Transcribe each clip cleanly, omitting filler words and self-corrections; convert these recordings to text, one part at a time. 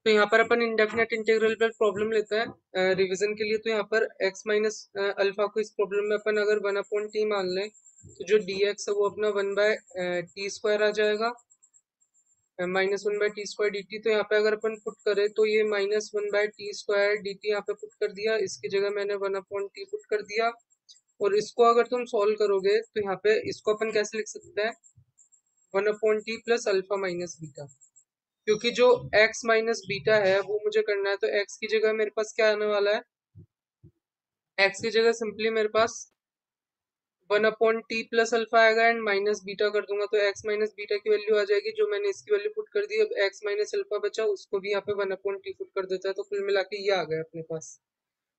तो यहाँ पर अपन इंडेफिनेट इंटीग्रल पर प्रॉब्लम लेते हैं रिवीजन के लिए। तो यहाँ पर x माइनस अल्फा को इस प्रॉब्लम में अपन अगर 1/t मान लें तो जो dx है वो अपना 1/t² आ जाएगा, -1/t² dt। तो यहाँ पे अगर अपन पुट करें तो ये -1/t² dt यहाँ पे पुट कर दिया, इसकी जगह मैंने 1/t पुट कर दिया। और इसको अगर तुम सॉल्व करोगे तो यहाँ पे इसको अपन कैसे लिख सकते हैं, 1/t plus alpha minus beta. क्योंकि जो x माइनस बीटा है वो मुझे करना है, तो x की जगह मेरे पास क्या आने वाला है, x की जगह सिंपली मेरे पास 1/t प्लस अल्फा आएगा एंड माइनस बीटा कर दूंगा तो x माइनस बीटा की वैल्यू आ जाएगी, जो मैंने इसकी वैल्यू पुट कर दी। अब x माइनस अल्फा बचा उसको भी यहाँ पे 1/t पुट कर देता है, तो कुल मिला के ये आ गया अपने पास।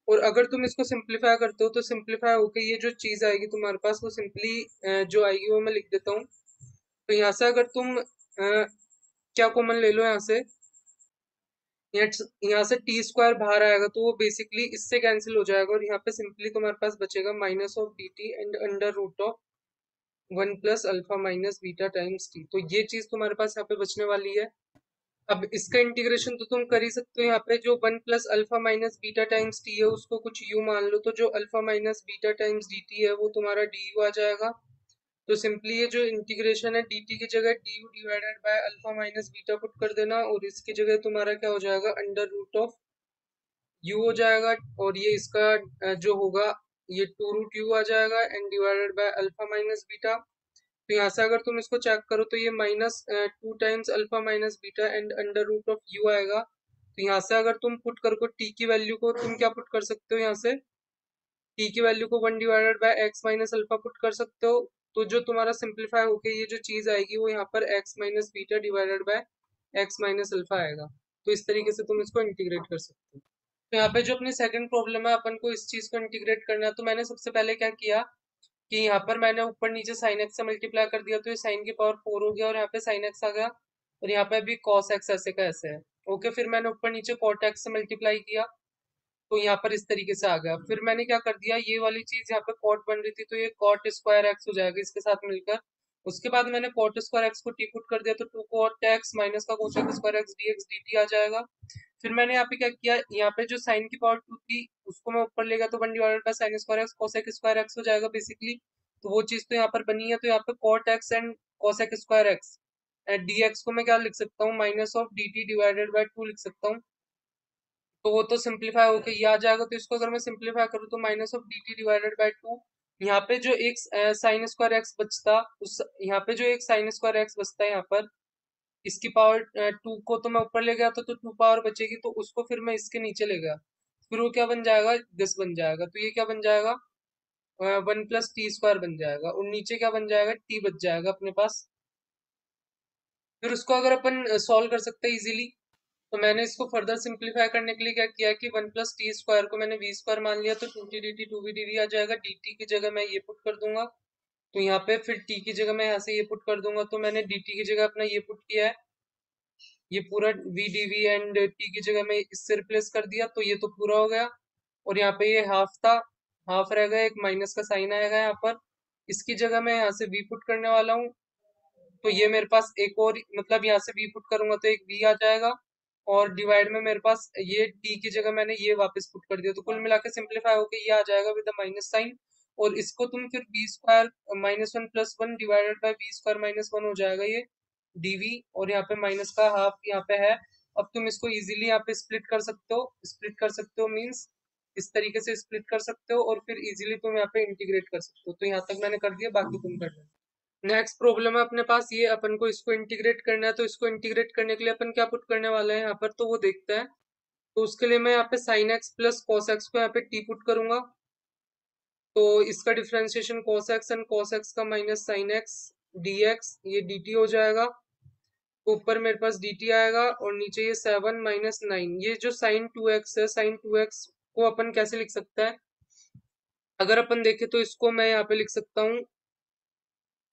और अगर तुम इसको सिंप्लीफाई करते हो तो सिंप्लीफाई होके ये जो चीज आएगी तुम्हारे पास वो सिंपली जो आएगी वो मैं लिख देता हूँ। तो यहाँ से अगर तुम क्या कॉमन ले लो यहाँ से, यहाँ से t² बाहर आएगा तो वो बेसिकली इससे कैंसिल हो जाएगा और यहाँ पे सिंपली तुम्हारे पास बचेगा minus of dt and under root of 1 plus alpha minus beta times t। तो ये चीज तुम्हारे पास यहाँ पे बचने वाली है। अब इसका इंटीग्रेशन तो तुम कर ही सकते हो, यहाँ पे जो 1 plus alpha minus beta times T है उसको कुछ यू मान लो, तो जो alpha minus beta times D T है वो तुम्हारा डी यू आ जाएगा। तो सिंपली ये जो इंटीग्रेशन है डी टी की जगह D you divided by alpha minus beta put कर देना, और इसकी जगह तुम्हारा क्या हो जाएगा, अंडर रूट ऑफ यू हो जाएगा। और ये इसका जो होगा ये 2√u आ जाएगा and divided by alpha minus beta. तो यहाँ से अगर तुम इसको चेक करो तो ये -2 times alpha minus beta and under root of u आएगा। तो यहाँ से अगर तुम पुट करो टी की वैल्यू को तुम क्या पुट कर सकते हो, यहाँ से टी की वैल्यू को 1 divided by x minus alpha put कर सकते हो। तो जो तुम्हारा सिंप्लीफाई होके ये जो चीज आएगी वो यहाँ पर x minus beta divided by x minus alpha आएगा। तो इस तरीके से तुम इसको इंटीग्रेट कर सकते हो। तो यहाँ पे जो अपनी सेकंड प्रॉब्लम है अपन को इस चीज को इंटीग्रेट करना है, तो मैंने सबसे पहले क्या किया कि यहाँ पर मैंने ऊपर नीचे साइन एक्स से मल्टीप्लाई कर दिया, तो ये साइन की पावर 4 हो गया और यहाँ पे साइन एक्स आ गया, और यहाँ पे अभी कॉस एक्स ऐसे का ऐसे है। ओके, फिर मैंने ऊपर नीचे कॉट एक्स से मल्टीप्लाई किया तो यहाँ पर इस तरीके से आ गया। फिर मैंने क्या कर दिया, ये वाली चीज यहाँ पे कॉट बन रही थी तो ये कॉट स्क्वायर एक्स हो जाएगा इसके साथ मिलकर। उसके बाद मैंने कॉट स्क्वायर एक्स को टी पुट कर दिया तो 2 कॉट एक्स माइनस का cosec square x d x d t आ जाएगा। फिर मैंने यहाँ पे क्या किया, यहाँ पे जो साइन की पावर 2 थी उसको मैं ऊपर ले गया तो 1 divided by sine square x cosec square x हो जाएगा बेसिकली। तो वो चीज तो यहाँ पर बनी है, तो यहाँ पे cot x and cosec square x and d x को मैं क्या लिख सकता हूँ, minus of d t divided by 2 लिख सकता हूँ। तो वो तो सिंप्लीफाई होके ये आ जाएगा, तो इसको अगर मैं सिंप्लीफाई करूँ तो minus of d t divided by 2। यहाँ पे जो एक साइन स्क्वायर एक्स बचता उस यहाँ पे जो एक साइन स्क्वायर एक्स बचता है यहाँ पर, इसकी पावर 2 को तो मैं ऊपर ले गया तो 2 पावर बचेगी तो उसको फिर मैं इसके नीचे ले गया, फिर वो क्या बन जाएगा, दिस बन जाएगा। तो ये क्या बन जाएगा, 1 प्लस t² बन जाएगा और नीचे क्या बन जाएगा, t बच जाएगा अपने पास। फिर उसको अगर अपन सॉल्व कर सकते हैं इजीली, तो मैंने इसको फर्दर सिंप्लीफाई करने के लिए क्या किया कि 1 प्लस t² को मैंने v² मान लिया, तो 2t dt 2v dv आ जाएगा। dt की जगह मैं ये पुट कर दूंगा, तो यहाँ पे फिर t की जगह मैं यहाँ से ये पुट कर दूंगा, तो मैंने dt की जगह अपना ये पुट किया है, ये पूरा v dv एंड t की जगह मैं इससे रिप्लेस कर दिया तो ये तो पूरा हो गया। और यहाँ पे ये हाफ था, हाफ रह गया, एक माइनस का साइन आएगा यहाँ पर, इसकी जगह मैं यहाँ से v पुट करने वाला हूँ। तो ये मेरे पास एक और मतलब यहाँ से v पुट करूंगा तो एक v आ जाएगा, और डिवाइड में मेरे पास ये t की जगह मैंने ये वापस पुट कर दिया, तो कुल मिला के सिंप्लीफाई होकर ये आ जाएगा विद माइनस साइन। और इसको तुम फिर v² -1 + 1 डिवाइडेड बाय v² -1 हो जाएगा ये dv, और यहाँ पे माइनस का हाफ यहाँ पे है। अब तुम इसको इजीली यहाँ पे स्प्लिट कर सकते हो, स्प्लिट कर सकते हो मीन्स इस तरीके से स्प्लिट कर सकते हो, और फिर इजीली तुम यहाँ पे इंटीग्रेट कर सकते हो। तो यहाँ तक मैंने कर दिया, बाकी तुम कर लेना। नेक्स्ट प्रॉब्लम है अपने पास ये, अपन को इसको इंटीग्रेट करना है, तो इसको इंटीग्रेट करने के लिए अपन क्या पुट करने वाले हैं यहाँ पर, तो वो देखते हैं। तो उसके लिए मैं यहाँ पे sine x plus cos x को यहाँ पे टी पुट करूंगा, तो इसका differentiation cos x and cos x का minus sine x d x ये डी टी हो जाएगा। तो ऊपर मेरे पास डी टी आएगा और नीचे ये 7 - 9। ये जो साइन 2x है, साइन 2x को अपन कैसे लिख सकते हैं, अगर अपन देखें तो इसको मैं यहाँ पे लिख सकता हूँ,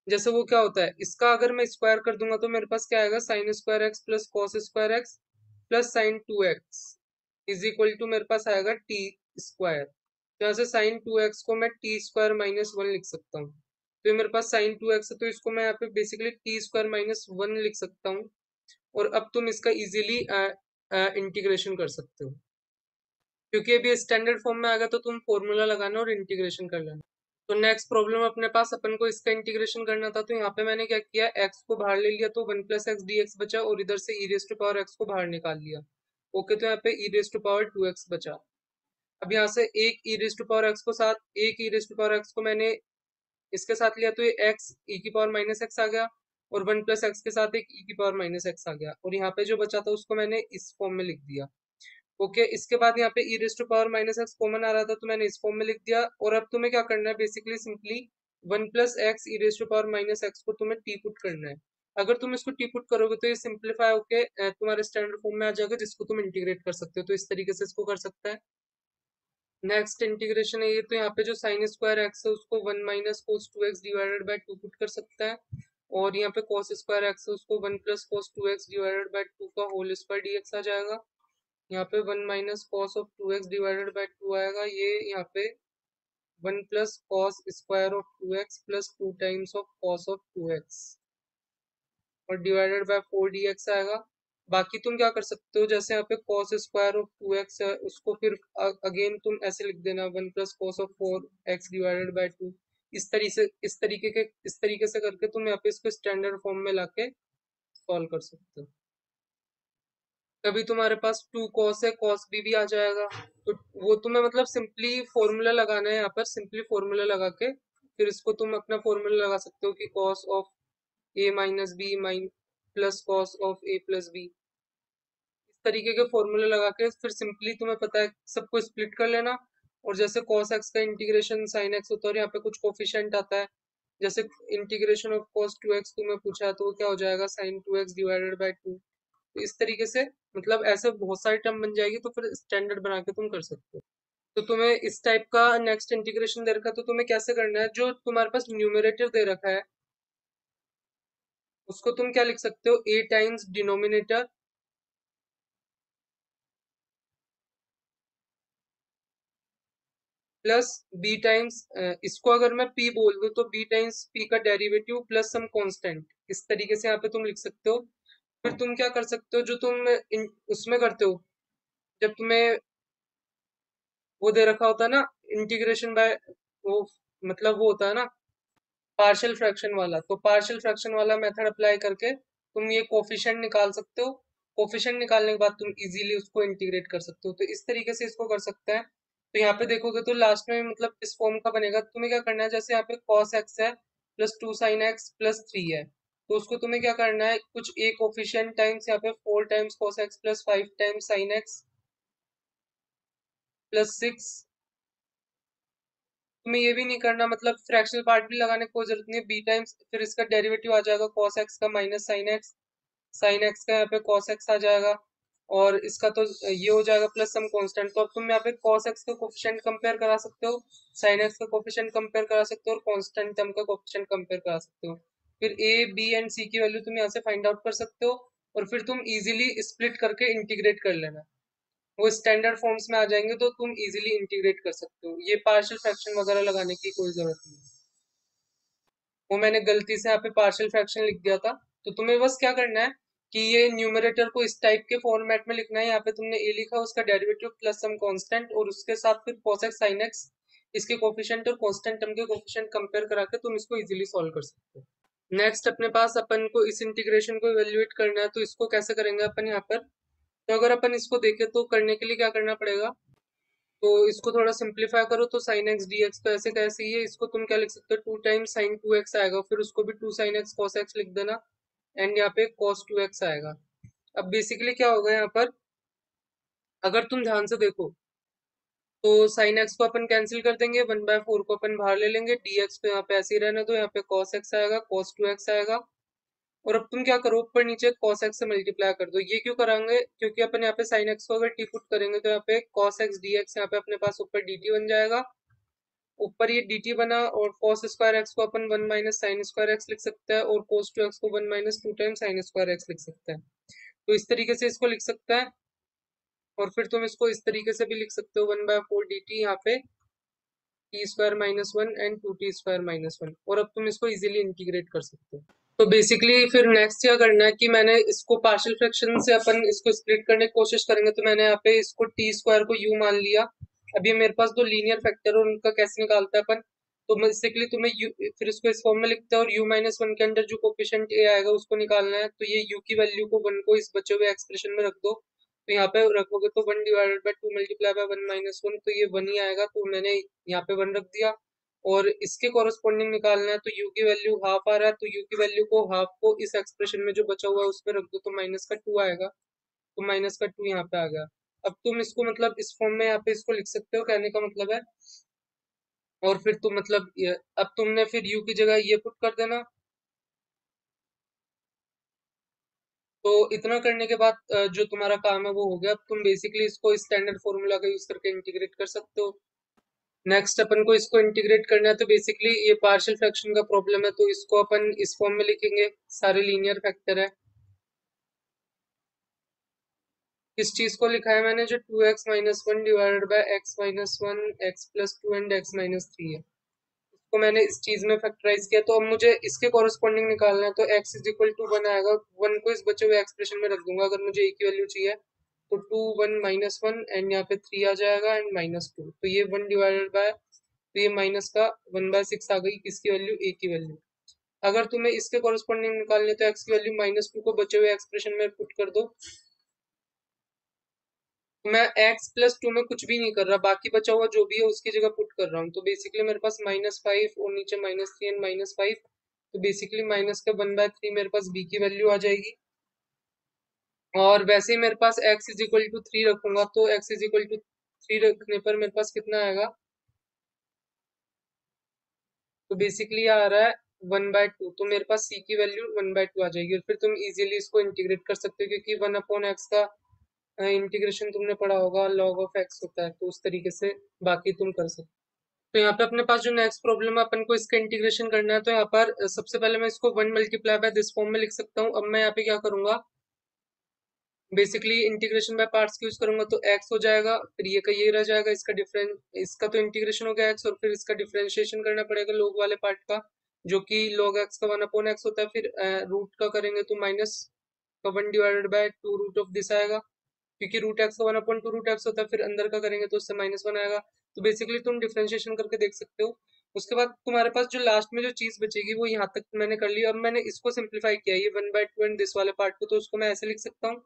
जैसे वो क्या होता है, इसका अगर मैं स्क्वायर कर दूंगा तो मेरे पास क्या आएगा, sine square x plus cos square x plus sine 2x is equal to मेरे पास आएगा t²। तो यहाँ से साइन 2x को मैं t² -1 लिख सकता हूँ। तो ये मेरे पास साइन 2x है तो इसको मैं यहाँ पे बेसिकली t² -1 लिख सकता हूँ। और अब तुम इसका इजीली इंटीग्रेशन कर सकते हो, क्योंकि अभी स्टैंडर्ड फॉर्म में आ गया तो तुम फॉर्मूला लगाना और इंटीग्रेशन कर लेना। तो नेक्स्ट प्रॉब्लम अपने पास, अपन को इसका इंटीग्रेशन करना था, तो यहाँ पे मैंने क्या किया, x को बाहर ले लिया तो 1 + x dx बचा, और इधर से e raise to power x को बाहर निकाल लिया। ओके, तो यहाँ पे e raise to power 2x बचा। अब यहाँ से एक e raise to power x को साथ, एक e raise to power x को मैंने इसके साथ लिया तो ये x e की पावर माइनस एक्स आ गया, और 1 + x के साथ एक e की पावर माइनस एक्स आ गया, और यहाँ पे जो बचा था उसको मैंने इस फॉर्म में लिख दिया। ओके, इसके बाद यहाँ पे e raise to power minus x common आ रहा था तो मैंने इस फॉर्म में लिख दिया। और अब तुम्हें क्या करना है, basically simply 1 + x e raise to power minus x को तुम्हें टी पुट करना है। अगर तुम इसको टी पुट करोगे तो ये सिंप्लीफाई होके तुम्हारे स्टैंडर्ड फॉर्म में आ जाएगा, जिसको तुम इंटीग्रेट कर सकते हो। तो इस तरीके से इसको कर सकता है। नेक्स्ट इंटीग्रेशन है ये, तो यहाँ पे जो साइन स्क्वायर एक्स है उसको 1 - cos 2x divided by 2 put कर सकता है, और यहाँ पे cos स्क्वायर एक्स है उसको 1 + cos 2x डिवाइडेड बाय 2 का होल स्क्वायर dx आ जाएगा। यहाँ पे 1 - cos 2x डिवाइडेड बाय 2 आएगा, ये यहाँ पे 1 + cos² 2x + 2 times of cos 2x, और डिवाइडेड बाय 4 dx आएगा। बाकी तुम क्या कर सकते हो, जैसे यहाँ पे cos² है उसको फिर अगेन तुम ऐसे लिख देना 1 + cos 4x डिवाइडेड बाय 2। इस तरीके से करके तुम यहाँ पे इसको स्टैंडर्ड फॉर्म में लाके सॉल्व कर सकते हो। तभी तुम्हारे पास 2 cos है, cos भी आ जाएगा। तो वो तुम्हें मतलब सिंपली फॉर्मूला लगाना है, यहाँ पर सिंपली फॉर्मूला लगा के फिर इसको तुम अपना फॉर्मूला लगा सकते हो कि cos of a minus b plus cos of a plus b. इस तरीके के फॉर्मूले लगा के फिर सिंपली तुम्हें पता है सबको स्प्लिट कर लेना, और जैसे cos x का इंटीग्रेशन sin x होता है और यहाँ पे कुछ कोफिशिएंट आता है, जैसे इंटीग्रेशन ऑफ cos 2x तुम्हें पूछा है तो वो क्या हो जाएगा sin 2x डिवाइडेड बाय 2। तो इस तरीके से मतलब ऐसे बहुत सारी टर्म बन जाएगी, तो फिर स्टैंडर्ड बना के तुम कर सकते हो। तो तुम्हें इस टाइप का नेक्स्ट इंटीग्रेशन दे रखा है, तो तुम्हें कैसे करना है, जो तुम्हारे पास न्यूमरेटर दे रखा है उसको तुम क्या लिख सकते हो, a times denominator plus b times, इसको अगर मैं p बोल दूं तो b टाइम्स p का डेरिवेटिव प्लस सम कांस्टेंट। इस तरीके से यहाँ पे तुम लिख सकते हो। फिर तुम क्या कर सकते हो, जो तुम उसमें करते हो, जब तुम्हें वो दे रखा होता है ना इंटीग्रेशन बाय, वो मतलब वो होता है ना पार्शियल फ्रैक्शन वाला, तो पार्शियल फ्रैक्शन वाला मेथड अप्लाई करके तुम ये कोफिशिएंट निकाल सकते हो। कोफिशिएंट निकालने के बाद तुम इजीली उसको इंटीग्रेट कर सकते हो। तो इस तरीके से इसको कर सकते हैं। तो यहाँ पे देखोगे तो लास्ट में मतलब इस फॉर्म का बनेगा। तुम्हें क्या करना है, जैसे यहाँ पे cos x है प्लस 2 sin x प्लस 3 है, तो उसको तुम्हें क्या करना है, कुछ एक कोफिशिएंट टाइम्स यहाँ पे 4 times cos x plus 5 times sin x plus 6। तुम्हें ये भी नहीं करना, मतलब फ्रैक्शनल पार्ट भी लगाने की कोई जरूरत नहीं है। बी टाइम्स फिर इसका डेरिवेटिव आ जाएगा cos x का माइनस साइन एक्स का यहाँ पे cos x आ जाएगा, और इसका तो ये हो जाएगा प्लस सम कांस्टेंट। तो अब तुम यहाँ पे cos x का कोफिशिएंट कंपेयर करा सकते हो, साइन x का कोफिशिएंट कंपेयर करा सकते हो, और कांस्टेंट टर्म का कोफिशिएंट कंपेयर करा सकते हो। फिर a b एंड c की वैल्यू तुम यहाँ से फाइंड आउट कर सकते हो, और फिर तुम इजीली स्प्लिट करके इंटीग्रेट कर लेना। वो स्टैंडर्ड फॉर्म्स में आ जाएंगे तो तुम इजीली इंटीग्रेट कर सकते हो। ये पार्शियल फ्रैक्शन वगैरह लगाने की कोई जरूरत नहीं है। वो मैंने गलती से यहाँ पे पार्शियल फ्रैक्शन लिख दिया था। तो तुम्हें बस क्या करना है कि ये न्यूमरेटर को इस टाइप के फॉर्मेट में लिखना है। यहाँ पे तुमने a लिखा, उसका डेरिवेटिव प्लस सम कांस्टेंट, और उसके साथ फिर cos x sin x, इसके कोफिशिएंट और कांस्टेंट टर्म के कोफिशिएंट कंपेयर करा के तुम इसको इजीली सॉल्व कर सकते हो। नेक्स्ट अपने पास अपन को इस इंटीग्रेशन को इवेल्युएट करना है, तो इसको कैसे करेंगे अपन यहाँ पर। तो अगर अपन इसको देखें तो करने के लिए क्या करना पड़ेगा, तो इसको थोड़ा सिंप्लीफाई करो तो साइन एक्स डी एक्स तो ऐसे कैसे ही है, इसको तुम क्या लिख सकते हो, 2 टाइम्स sin 2x आएगा, फिर उसको भी 2 sin x cos x लिख देना, एंड यहाँ पे cos 2x आएगा। अब बेसिकली क्या होगा यहाँ पर, अगर तुम ध्यान से देखो तो साइन एक्स को अपन कैंसिल कर देंगे, 1/4 को अपन बाहर ले लेंगे, dx तो यहाँ पे ऐसे ही रहने दो, यहाँ पे cos x आएगा, cos 2x आएगा। और अब तुम क्या करो, ऊपर नीचे cos x से मल्टीप्लाई कर दो। ये क्यों कराएंगे, क्योंकि अपन यहाँ पे sin x को अगर टी पुट करेंगे तो यहाँ पे cos x dx यहाँ पे अपने पास ऊपर dt बन जाएगा। ऊपर ये dt बना, और cos स्क्वायर x को अपन 1 - sin स्क्वायर x लिख सकते हैं, और cos 2x को 1 - 2 टाइम्स sin स्क्वायर x लिख सकते हैं। तो इस तरीके से इसको लिख सकते हैं। और फिर तुम इसको इस तरीके से भी लिख सकते हो, 1/4 dt यहाँ पे t² - 1 एंड 2t² - 1, और अब तुम इसको इजीली इंटीग्रेट कर सकते हो। तो बेसिकली फिर नेक्स्ट क्या करना है कि मैंने इसको पार्शियल फ्रैक्शन से अपन इसको स्प्लिट करने की कोशिश करेंगे, तो मैंने यहाँ पे इसको टी स्क्वायर को यू मान लिया। अभी मेरे पास दो लीनियर फैक्टर और उनका कैसे निकालता है अपन, तो बेसिकली तुम्हें यू फिर इसको इस फॉर्म में लिखते हैं और u माइनस वन के अंदर जो कोफिशिएंट a आएगा उसको निकालना है। तो ये u की वैल्यू को वन को इस बचे हुए एक्सप्रेशन में रख दो, तो यहाँ पे रखोगे तो one divided by two multiply by one minus one, तो ये वन ही आएगा, तो मैंने यहाँ पे वन रख दिया। और इसके कॉरेस्पॉन्डिंग निकालना है, तो u की वैल्यू हाफ आ रहा है, तो u की वैल्यू को हाफ को इस एक्सप्रेशन में जो बचा हुआ है उसमें रख दो, तो माइनस का टू आएगा, तो माइनस का टू यहाँ पे आ गया। अब तुम इसको मतलब इस फॉर्म में यहाँ पे इसको लिख सकते हो, कहने का मतलब है। और फिर तुम मतलब अब तुमने फिर u की जगह ये पुट कर देना। तो इतना करने के बाद जो तुम्हारा काम है वो हो गया। अब तुम बेसिकली इसको स्टैंडर्ड फॉर्मूला का यूज करके इंटीग्रेट कर सकते हो। नेक्स्ट अपन को इसको इंटीग्रेट करना है, तो बेसिकली ये पार्शियल फ्रैक्शन का प्रॉब्लम है, तो इसको अपन इस फॉर्म में लिखेंगे, सारे लीनियर फैक्टर है। इस चीज को लिखा है मैंने जो two x minus one divided by x minus one x plus two and x minus three है, इसको मैंने इस चीज में फैक्टराइज किया। तो अब मुझे इसके कॉरेस्पॉन्डिंग निकालना है, तो x is equal to one आएगा, वन को इस बचे हुए एक्सप्रेशन में रख दूंगा अगर मुझे a की वैल्यू चाहिए। तो two one minus one and यहाँ पे थ्री आ जाएगा एंड माइनस टू, तो ये वन डिवाइडेड बाय, तो ये माइनस का वन बाय सिक्स आ गई किसकी वैल्यू, a की वैल्यू। अगर तुम्हें इसके कॉरेस्पॉन्डिंग निकालनी है तो x की वैल्यू माइनस टू को बचे हुए एक्सप्रेशन में पुट कर दो। तो मैं x प्लस टू में कुछ भी नहीं कर रहा, बाकी बचा हुआ जो भी है उसकी जगह पुट कर रहा हूँ। तो बेसिकली मेरे पास माइनस फाइव और नीचे minus three and minus five, तो बेसिकली माइनस का वन बाय थ्री मेरे पास b की वैल्यू आ जाएगी। और वैसे ही मेरे पास x is equal to three रखूंगा, तो x is equal to three रखने पर मेरे पास कितना आएगा, तो बेसिकली आ रहा है वन बाय टू, तो मेरे पास c की वैल्यू वन बाय टू आ जाएगी। और फिर तुम इजीली इसको इंटीग्रेट कर सकते हो, क्योंकि वन अपॉन एक्स का इंटीग्रेशन तुमने पढ़ा होगा, लॉग ऑफ एक्स होता है, तो उस तरीके से बाकी तुम कर सकते हो। तो यहाँ पे अपने पास जो नेक्स्ट प्रॉब्लम है, अपन को इसका इंटीग्रेशन करना है। तो यहाँ पर सबसे पहले मैं इसको one multiply by this form में लिख सकता हूँ। अब मैं यहाँ पे क्या करूंगा, basically integration by parts use करूंगा, तो x हो जाएगा, फिर ये का ये रह जाएगा, इसका डिफरेंस, इसका तो इंटीग्रेशन हो गया x, और फिर इसका डिफरेंशिएशन करना पड़ेगा लोग वाले पार्ट का, जो कि log x का वन अपॉन एक्स होता है। फिर रूट का करेंगे तो माइनस का one divided by two root of this आएगा, क्योंकि रूट एक्स का one upon two root x होता है। फिर अंदर का करेंगे तो उससे माइनस वन आएगा। तो बेसिकली तुम डिफरेंशिएशन करके देख सकते हो। उसके बाद तुम्हारे पास जो लास्ट में जो चीज बचेगी वो यहाँ तक मैंने कर ली। अब मैंने इसको सिंप्लीफाई किया, ये one by two and this वाले पार्ट को, तो उसको मैं ऐसे लिख सकता हूँ।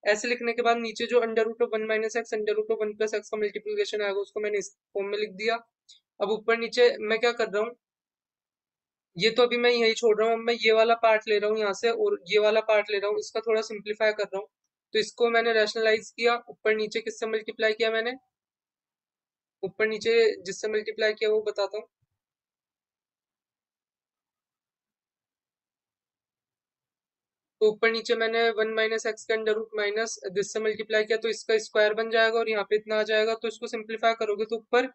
ऐसे लिखने के बाद नीचे जो under root of one minus x under root of one plus x का मल्टीप्लीकेशन आएगा उसको मैंने इस फॉर्म में लिख दिया। अब ऊपर नीचे मैं क्या कर रहा हूँ, ये तो अभी मैं यही छोड़ रहा हूँ, अब मैं ये वाला पार्ट ले रहा हूँ यहाँ से और ये वाला पार्ट ले रहा हूँ, इसका थोड़ा सिंप्लीफाई कर रहा हूँ। तो इसको मैंने रैशनलाइज किया, ऊपर नीचे किससे मल्टीप्लाई किया मैंने, ऊपर नीचे जिससे मल्टीप्लाई किया वो बताता हूँ। तो ऊपर नीचे मैंने वन माइनस एक्स के अंडर रूट माइनस दिस से मल्टीप्लाई किया, तो इसका स्क्वायर बन जाएगा और यहाँ पे इतना आ जाएगा। तो इसको सिंप्लीफाई करोगे तो ऊपर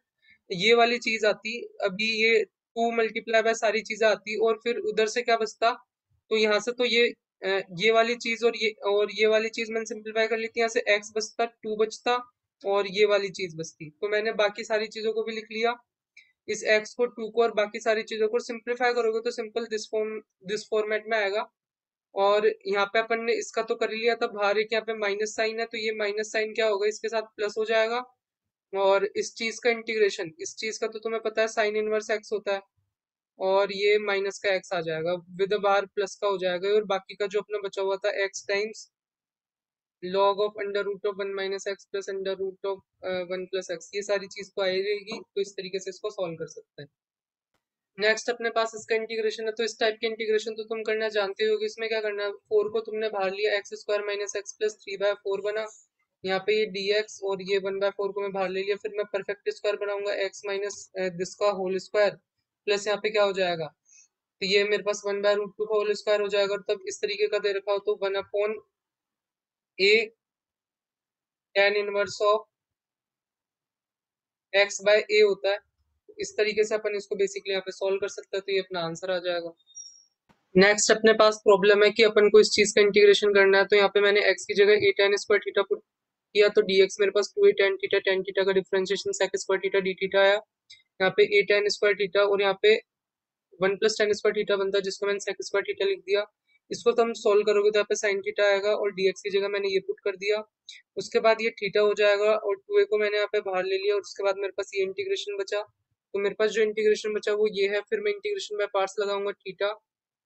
ये वाली चीज आती, अभी ये टू मल्टीप्लाई बाय सारी चीजें आती, और फिर उधर से क्या बचता, तो यहाँ से तो ये वाली चीज और ये वाली चीज मैंने सिंप्लीफाई कर ली थी, यहाँ से एक्स बचता, टू बचता, और ये वाली चीज बचती। तो मैंने बाकी सारी चीजों को भी लिख लिया, इस एक्स को, टू को और बाकी सारी चीजों को सिंप्लीफाई करोगे तो सिंपल दिस फॉर्मेट में आएगा। और यहाँ पे अपन ने इसका तो कर ही लिया था, बाहर एक यहाँ पे माइनस साइन है, तो ये माइनस साइन क्या होगा, इसके साथ प्लस हो जाएगा। और इस चीज का इंटीग्रेशन, इस चीज का तो तुम्हें पता है साइन इनवर्स एक्स होता है, और ये माइनस का एक्स आ जाएगा, विद बार प्लस का हो जाएगा। और बाकी का जो अपना बचा हुआ था x times log of under root of one minus x plus under root of one plus x, ये सारी चीज तो आई रहेगी। तो इस तरीके से इसको सॉल्व कर सकते हैं। नेक्स्ट अपने पास इसका इंटीग्रेशन है, तो इस टाइप के इंटीग्रेशन तो तुम करना जानते हो कि इसमें क्या करना है, फोर को तुमने बाहर लिया, x square minus x plus three by four बना, यहाँ पे ये dx और ये वन बाय फोर को मैं बाहर ले लिया। फिर मैं परफेक्ट स्क्वायर बनाऊंगा, एक्स माइनस दिसका होल स्क्वायर प्लस यहाँ पे क्या हो जाएगा, तो ये मेरे पास वन बाय रूट टू का होल स्क्वायर हो जाएगा। और तब इस तरीके का दे रखा हो तो one upon a tan inverse of x by a होता है। तो इस तरीके से अपन इसको बेसिकली यहाँ पे सॉल्व कर सकते हैं, तो ये अपना आंसर आ जाएगा। नेक्स्ट अपने पास प्रॉब्लम है कि अपन को इस चीज का इंटीग्रेशन करना है। तो यहाँ पे मैंने x की जगह a tan square theta put किया, तो dx मेरे पास टू ए टेन थीटा का differentiation sec square theta d theta आया। यहाँ पे ए टेन स्क्वायर थीटा और यहाँ पे 1 + tan² थीटा बनता है, जिसको मैंने sec² थीटा लिख दिया। इसको तुम सोल्व करोगे तो यहाँ पे sin थीटा आएगा और dx की जगह मैंने ये पुट कर दिया। उसके बाद ये थीटा हो जाएगा और 2a को मैंने यहाँ पे बाहर ले लिया और उसके बाद मेरे पास ये इंटीग्रेशन बचा। तो मेरे पास जो इंटीग्रेशन बचा वो ये है, फिर मैं इंटीग्रेशन बाय पार्ट्स लगाऊंगा थीटा।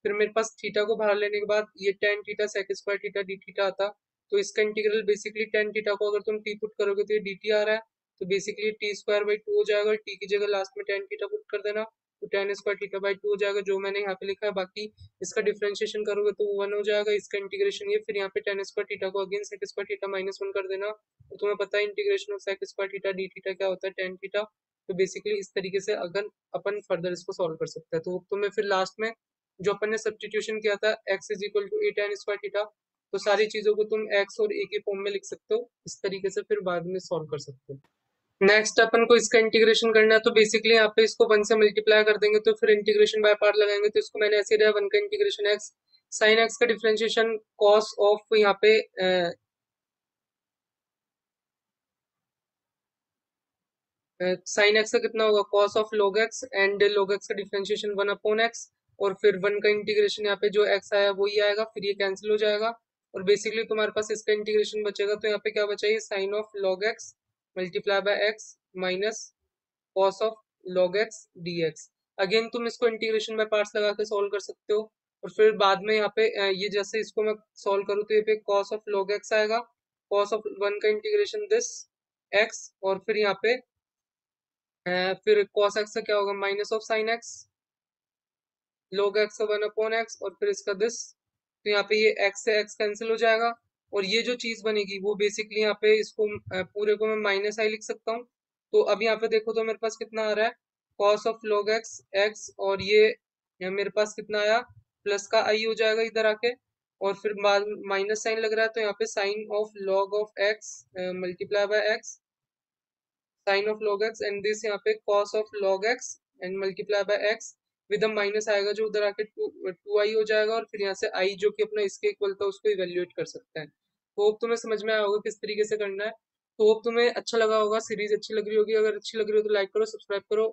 फिर मेरे पास थीटा को बाहर लेने के बाद ये tan theta sec² theta d theta आता। तो इसका इंटीग्रल बेसिकली tan थीटा को अगर तुम t पुट करोगे तो ये dt आ रहा है, तो बेसिकली t² by 2 हो जाएगा और t की जगह लास्ट में tan थीटा पुट कर देना, तो tan² थीटा/2 हो जाएगा, जो मैंने यहाँ पे लिखा है। बाकी इसका डिफरेंशिएशन करोगे तो 1 हो जाएगा, इसका इंटीग्रेशन ये, फिर यहाँ पे tan² थीटा को अगेन sec² थीटा -1 कर देना। तो तुम्हें पता है integration of sec² theta d theta क्या होता है, tan थीटा। तो बेसिकली इस तरीके से अगर अपन फर्दर इसको सॉल्व कर सकते हैं, तो तुम्हें फिर लास्ट में जो अपन ने सब्स्टिट्यूशन किया था x = a tan² थीटा, तो सारी चीजों को तुम x और a के फॉर्म में लिख सकते हो। इस तरीके से फिर बाद में सॉल्व कर सकते हो। नेक्स्ट अपन को इसका इंटीग्रेशन करना है, तो बेसिकली यहाँ पे इसको 1 से मल्टीप्लाई कर देंगे, तो फिर इंटीग्रेशन बाय पार्ट लगाएंगे, तो इसको मैंने ऐसे दिया 1 का इंटीग्रेशन x sin x का डिफरेंशिएशन cos ऑफ यहाँ पे साइन एक्स का कितना होगा cos of log x, and log x का डिफरेंशिएशन 1/x, और फिर 1 का इंटीग्रेशन यहाँ पे जो x आया वही आएगा, फिर ये कैंसिल हो जाएगा और बेसिकली तुम्हारे पास इसका इंटीग्रेशन बचेगा। तो यहाँ पे क्या बचा, ये sine of log x multiply by x minus cos of log x dx। Again तुम इसको इंटीग्रेशन बाय पार्ट्स लगा के सॉल्व कर सकते हो, और फिर बाद में यहाँ पे ये जैसे इसको मैं सॉल्व करूँ तो ये पे cos ऑफ log x आएगा, cos ऑफ 1 का इंटीग्रेशन दिस x, और फिर यहाँ पे फिर cos x का क्या होगा, minus of sine x log x का 1/x, और फिर इसका दिस। तो यहाँ पे ये x से x कैंसिल हो जाएगा, और ये जो चीज बनेगी वो बेसिकली यहाँ पे इसको पूरे को मैं -i लिख सकता हूँ। तो अब यहाँ पे देखो तो मेरे पास कितना आ रहा है, cos of log x x, और ये मेरे पास कितना आया, प्लस का i हो जाएगा इधर आके, और फिर बाद माइनस साइन लग रहा है, तो यहाँ पे sine of log of x multiply by x, sine of log x, and this यहाँ पे cos of log x and multiply by x, with minus आएगा जो उधर आके 2i हो जाएगा, और फिर यहाँ से i जो कि अपना इसके इक्वल था उसको इवेल्युएट कर सकते हैं। तो होप तुम्हें समझ में आया होगा किस तरीके से करना है। तो होप तुम्हें अच्छा लगा होगा, सीरीज अच्छी लग रही होगी। अगर अच्छी लग रही हो तो लाइक करो, सब्सक्राइब करो,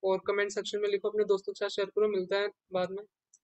और कमेंट सेक्शन में लिखो, अपने दोस्तों के साथ शेयर करो। मिलता है बाद में।